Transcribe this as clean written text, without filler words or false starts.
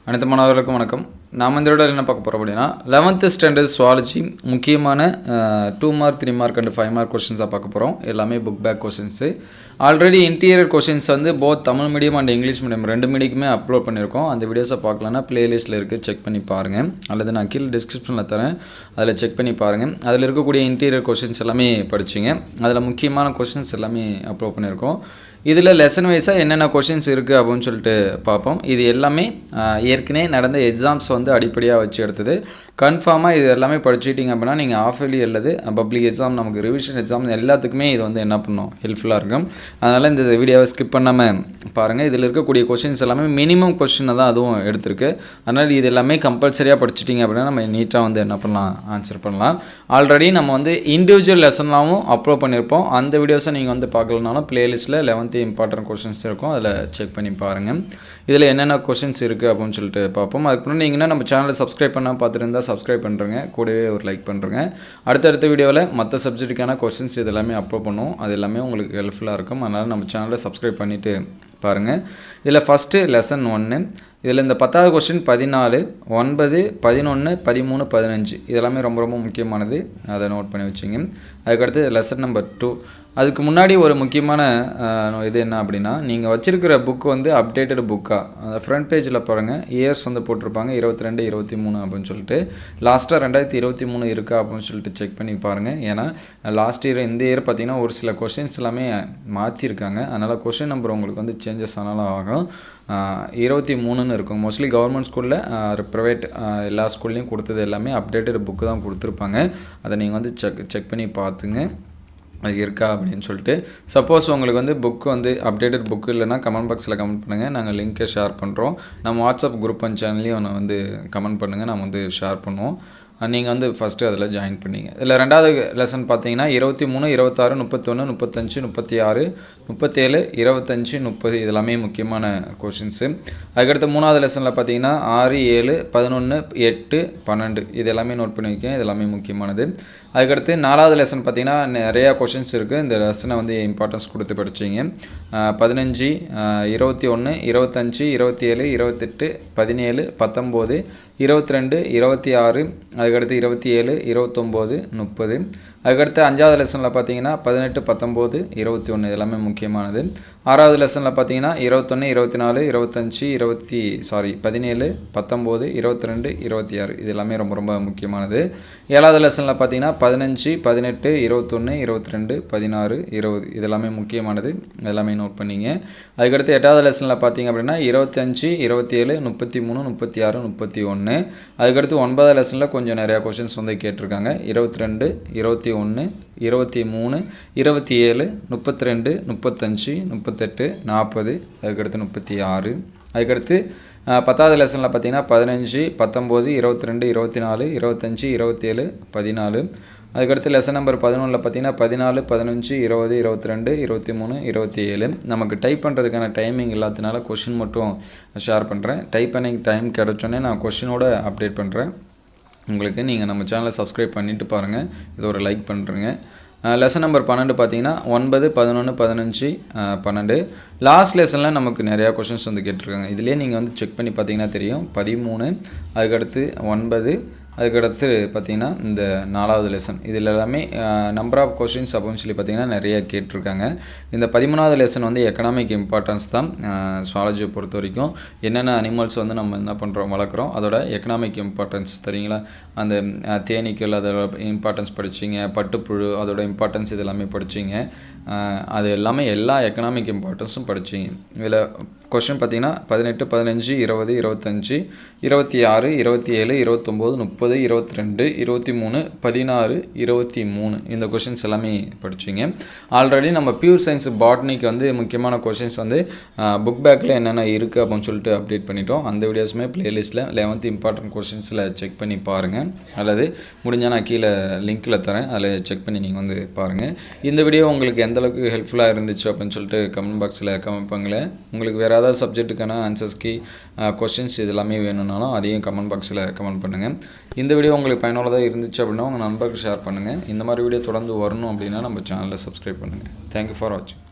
அனைத்து மாணவர்களுக்கும் வணக்கம். நாம் இந்த வீடியோவில் என்ன பார்க்க போகிறோம் அப்படின்னா 11th ஸ்டாண்டர்ட் சுவாலஜி முக்கியமான 2 மார்க் 3 மார்க் அண்ட் 5 மார்க் கொஸ்டின்ஸாக பார்க்க போகிறோம். எல்லாமே book back questions. Already interior questions வந்து both Tamil medium and English medium ரெண்டு மீடியக்குமே அப்லோட் பண்ணியிருக்கோம். அந்த வீடியோஸை பார்க்கலன்னா பிளேலிஸ்ட்டில் இருக்குது, செக் பண்ணி பாருங்கள். அல்லது நான் கீழே டிஸ்கிரிப்ஷனில் தரேன், அதில் செக் பண்ணி பாருங்கள். அதில் இருக்கக்கூடிய இன்டீரியர் கொஸ்டின்ஸ் எல்லாமே படிச்சிங்க. அதில் முக்கியமான கொஸ்டின்ஸ் எல்லாமே அப்லோட் பண்ணியிருக்கோம். இதில் லெசன் வைஸாக என்னென்ன கொஷின்ஸ் இருக்குது அப்படின்னு சொல்லிட்டு பார்ப்போம். இது எல்லாமே ஏற்கனவே நடந்த எக்ஸாம்ஸ் வந்து அடிப்படையாக வச்சு எடுத்தது. கன்ஃபார்மாக இது எல்லாமே படிச்சுட்டிங்க அப்படின்னா நீங்கள் ஆஃப் இயர்லி அல்லது பப்ளிக் எக்ஸாம், நமக்கு ரிவிஷன் எக்ஸாம் எல்லாத்துக்குமே இது வந்து என்ன பண்ணும், ஹெல்ப்ஃபுல்லாக இருக்கும். அதனால் இந்த வீடியோவை ஸ்கிப் பண்ணாமல் பாருங்கள். இதில் இருக்கக்கூடிய கொஷின்ஸ் எல்லாமே மினிமம் கொஷினை தான் அதுவும் எடுத்திருக்கு. அதனால் இது எல்லாமே கம்பல்சரியாக படிச்சுட்டிங்க அப்படின்னா நம்ம நீட்டாக வந்து என்ன பண்ணலாம், ஆன்சர் பண்ணலாம். ஆல்ரெடி நம்ம வந்து இண்டிவிஜுவல் லெசன்லாவும் அப்லோட் பண்ணியிருப்போம். அந்த வீடியோஸை நீங்கள் வந்து பார்க்கலனாலும் பிளேலிஸ்ட்டில் 11th இம்பார்ட்டன்ட் கொஷின்ஸ் இருக்கும், அதில் செக் பண்ணி பாருங்கள். இதில் என்னென்ன கொஷின்ஸ் இருக்குது அப்படின்னு சொல்லிட்டு பார்ப்போம். அதுக்கு முன்னாடி நீங்கள் நம்ம சேனலை சப்ஸ்கிரைப் பண்ணால் பார்த்துட்டு சப்ஸ்கிரைப் பண்ணுறேங்க, கூடவே ஒரு லைக் பண்ணுறேங்க. அடுத்தடுத்த வீடியோவில் மற்ற சப்ஜெக்ட்டுக்கான கொஷின்ஸ் இது எல்லாமே அப்லோட் பண்ணுவோம். அது எல்லாமே உங்களுக்கு ஹெல்ப்ஃபுல்லாக இருக்கும். அதனால் நம்ம சேனலை சப்ஸ்கிரைப் பண்ணிவிட்டு பாருங்கள். இதில் ஃபஸ்ட்டு லெசன் 1. இதில் இந்த 10வது கொஸ்டின் 14, 9, 11, 13, 15 இதெல்லாமே ரொம்ப ரொம்ப முக்கியமானது. அதை நோட் பண்ணி வச்சுங்க. அதுக்கடுத்து லெசன் நம்பர் 2. அதுக்கு முன்னாடி ஒரு முக்கியமான இது என்ன அப்படின்னா, நீங்கள் வச்சுருக்கிற புக்கு வந்து அப்டேட்டட் புக்காக அந்த ஃப்ரண்ட் பேஜில் பாருங்கள், இயர்ஸ் வந்து போட்டிருப்பாங்க 22, 23 அப்படின்னு சொல்லிட்டு. லாஸ்ட்டாக 2023 இருக்கா அப்படின்னு சொல்லிட்டு செக் பண்ணி பாருங்கள். ஏன்னா லாஸ்ட் இயர் இந்த இயர் பார்த்திங்கன்னா ஒரு சில கொஷின்ஸ் எல்லாமே மாற்றிருக்காங்க. அதனால் கொஷின் நம்பர் உங்களுக்கு வந்து சேஞ்சஸ் ஆனாலும் ஆகும். 23ன்னு இருக்கும். மோஸ்ட்லி கவர்மெண்ட் ஸ்கூலில், ப்ரைவேட் எல்லா ஸ்கூல்லையும் கொடுத்தது எல்லாமே அப்டேட்டட் புக்கு தான் கொடுத்துருப்பாங்க. அதை நீங்கள் வந்து செக் பண்ணி பார்த்துங்க அது இருக்கா அப்படின்னு சொல்லிட்டு. சப்போஸ் உங்களுக்கு வந்து புக்கு வந்து அப்டேட்டட் புக்கு இல்லைனா கமெண்ட் பாக்ஸில் கமெண்ட் பண்ணுங்கள், நாங்கள் லிங்க்கை ஷேர் பண்ணுறோம். நம்ம வாட்ஸ்அப் குரூப் அண்ட் சேனல்லையும் வந்து கமெண்ட் பண்ணுங்கள், நம்ம வந்து ஷேர் பண்ணுவோம். நீங்கள் வந்து ஃபஸ்ட்டு அதில் ஜாயின் பண்ணிங்க. இதில் 2வது லெசன் பார்த்தீங்கன்னா 23, 26, 31, 35, 36, 37, 25, 30 இதெல்லாமே முக்கியமான கொஷின்ஸு. அதுக்கடுத்து 3வது லெசனில் பார்த்தீங்கன்னா 6, 7, 11, 8, 12 இது எல்லாமே நோட் பண்ணி வைக்கேன். இது எல்லாமே முக்கியமானது. அதுக்கடுத்து 4வது லெசன் பார்த்தீங்கன்னா நிறையா கொஷின்ஸ் இருக்குது. இந்த லெசனை வந்து இம்பார்ட்டன்ஸ் கொடுத்து படிச்சிங்க. 15, 21, 25, 27, 28, 17, 19, 22, 26, அதுக்கடுத்து 27, 29, 30. அதுக்கடுத்து 5வது லெசனில் பார்த்தீங்கன்னா 18, 19, 21 இதெல்லாமே முக்கியமானது. 6வது லெசனில் பார்த்தீங்கன்னா 21, 24, 25, 17, 19, 22, 26 இது எல்லாமே ரொம்ப ரொம்ப முக்கியமானது. 7வது லெசனில் பார்த்தீங்கன்னா 15, 18, 21, 22, 16, 20 இதெல்லாமே முக்கியமானது. இதெல்லாமே நோட் பண்ணிங்க. அதுக்கடுத்து 8வது லெசனில் பார்த்தீங்க அப்படின்னா 25, 27, 33, 36, 31. அதுக்கடுத்து 9வது லெசனில் கொஞ்சம் நிறையா கொஷின்ஸ் வந்து கேட்டிருக்காங்க. 22, 21, 23, 27, 32, 35, 38, 40 அதுக்கடுத்து 36. அதுக்கடுத்து 10வது லெசனில் பார்த்தீங்கன்னா 15, 19, 22, 24, 25, 27, 14. அதுக்கடுத்து லெசன் நம்பர் 11 பார்த்தீங்கன்னா 14, 15, 20, 22, 23, 27. நமக்கு டைப் பண்ணுறதுக்கான டைமிங் இல்லாததுனால கொஷின் மட்டும் ஷேர் பண்ணுறேன். டைப் பண்ணி டைம் கிடச்சோன்னே நான் கொஷினோட அப்டேட் பண்ணுறேன் உங்களுக்கு. நீங்கள் நம்ம சேனலை சப்ஸ்கிரைப் பண்ணிவிட்டு பாருங்கள், இது ஒரு லைக் பண்ணுறேங்க. லெசன் நம்பர் 12 பார்த்தீங்கன்னா 9, 11, 15, 12 லாஸ்ட் லெசனில் நமக்கு நிறையா கொஷின்ஸ் வந்து கேட்டிருக்காங்க. இதிலே நீங்கள் வந்து செக் பண்ணி பார்த்தீங்கன்னா தெரியும். 13, அதுக்கடுத்து 9, அதுக்கடுத்து பார்த்திங்கன்னா இந்த 4வது லெசன் இதில் எல்லாமே நம்பர் ஆஃப் கொஷின்ஸ் அப்படின்னு சொல்லி பார்த்திங்கன்னா நிறைய கேட்டிருக்காங்க. இந்த 13வது லெசன் வந்து எக்கனாமிக் இம்பார்ட்டன்ஸ் தான். சுவாலஜியை பொறுத்த வரைக்கும் என்னென்ன அனிமல்ஸ் வந்து நம்ம என்ன பண்ணுறோம், வளர்க்குறோம், அதோட எக்கனாமிக் இம்பார்ட்டன்ஸ் தெரியுங்களா. அந்த தேனீக்கள் அதோட இம்பார்ட்டன்ஸ் படிச்சிங்க, பட்டுப்புழு அதோட இம்பார்ட்டன்ஸ் இது எல்லாமே படிச்சிங்க. அது எல்லாமே எல்லா எக்கனாமிக் இம்பார்ட்டன்ஸும் படிச்சிங்க. இதில் கொஷின் பார்த்திங்கன்னா 18, 15, 20, 25, 26, 27, 29, 30, 22, 23, 16, 23 இந்த கொஷின்ஸ் எல்லாமே படிச்சிங்க. ஆல்ரெடி நம்ம பியூர் சயின்ஸ் பாட்னிக்கு வந்து முக்கியமான கொஷின்ஸ் வந்து புக் பேக்கில் என்னென்ன இருக்குது அப்படின்னு சொல்லிட்டு அப்டேட் பண்ணிட்டோம். அந்த வீடியோஸுமே பிளேலிஸ்ட்டில் 11th இம்பார்ட்டன்ட் கொஷின்ஸில் செக் பண்ணி பாருங்கள். அல்லது முடிஞ்சால் நான் கீழே லிங்க்கில் தரேன், அதில் செக் பண்ணி நீங்கள் வந்து பாருங்கள். இந்த வீடியோ உங்களுக்கு எந்தளவுக்கு ஹெல்ப்ஃபுல்லாக இருந்துச்சு அப்படின்னு சொல்லிட்டு கமெண்ட் பாக்ஸில் கமெண்ட் பண்ணுங்களேன். உங்களுக்கு வேறு ஏதாவது சப்ஜெக்ட்டுக்கான ஆன்சர்ஸ் கீ கொஷின்ஸ் இது எல்லாமே வேணும்னாலும் அதையும் கமெண்ட் பாக்ஸில் கமெண்ட் பண்ணுங்கள். இந்த வீடியோ உங்களுக்கு பயனுள்ளதாக இருந்துச்சு அப்படின்னா உங்கள் நண்பருக்கு ஷேர் பண்ணுங்கள். இந்த மாதிரி வீடியோ தொடர்ந்து வரணும் அப்படின்னா நம்ம சேனலை சப்ஸ்கிரைப் பண்ணுங்கள். தேங்க்யூ ஃபார் வாட்சிங்.